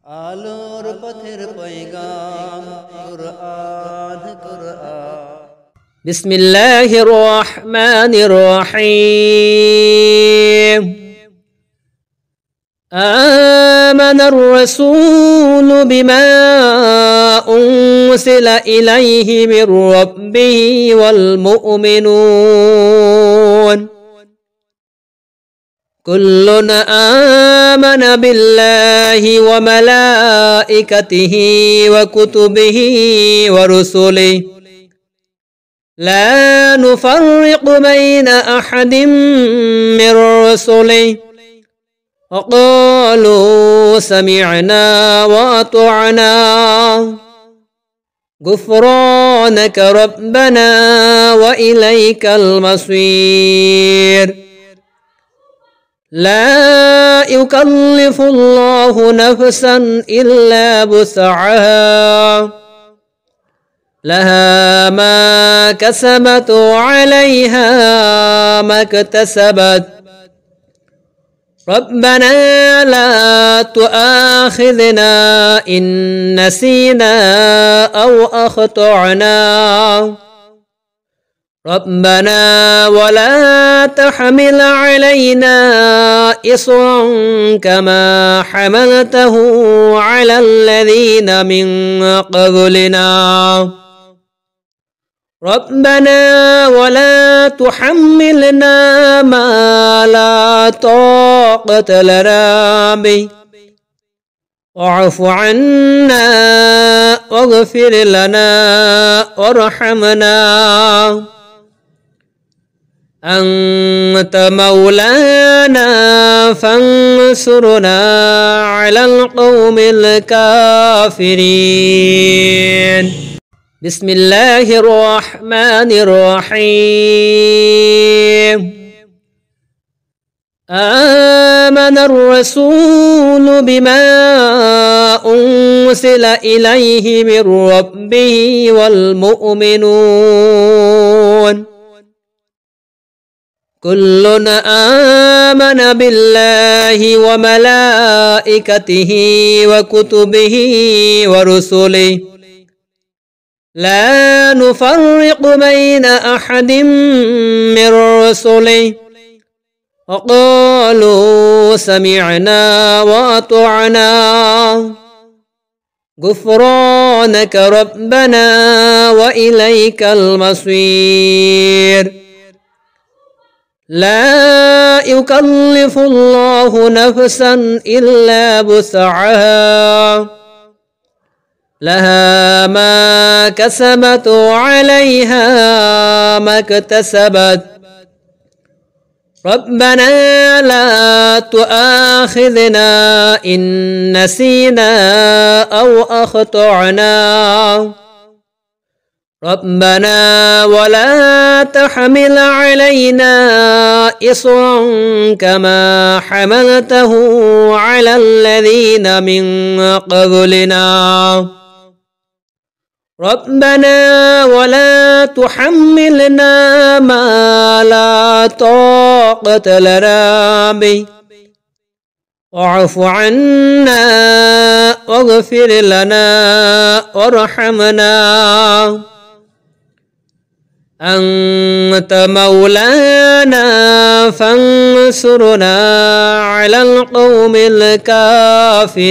আলোর পথের পয়গাম কুরআন কুরআন বিসমিল্লাহির রহমানির রহিম আমানার রাসূলু বিমা উনসিলা ইলাইহি মির রাব্বিহি ওয়াল মুমিনুন কুল্লুন আমানা বিল্লাহি ওয়া মালাইকাতিহি ওয়া কুতুবিহি ওয়া রুসুলিহি লা নুফাররিকু বাইনা আহাদিম মির রুসুলিহি ওয়া ক্বালু সামি'না ওয়া আতা'না গুফরানাকা রাব্বানা ওয়া ইলাইকাল মাসীর لا يكلف الله نفسا إلا وسعها لها ما كسبت وعليها ما اكتسبت ربنا لا تؤاخذنا إن نسينا أو أخطأنا ربنا ولا تحمل علينا إصرا كما حملته على الذين من قبلنا ربنا ولا تحملنا ما لا طاقة لنا به واعف عنا واغفر لنا وارحمنا أنت مولانا فانصرنا على القوم الكافرين بسم الله الرحمن الرحيم آمن الرسول بما أنزل إليه من ربه والمؤمنون كل آمن بالله وملائكته وكتبه ورسله لا نفرق بين أحد من رسله وقالوا سمعنا وأطعنا غفرانك ربنا وإليك المصير لا يكلف الله نفسا إلا وسعها لها ما كسبت وعليها ما اكتسبت ربنا لا تؤاخذنا إن نسينا أو أخطأنا ربنا ولا تحمل علينا إصرا كما حملته على الذين من قبلنا ربنا ولا تحملنا ما لا طاقة لنا به واعف عنا واغفر لنا وارحمنا أنت مولانا فانصرنا على القوم الكافرين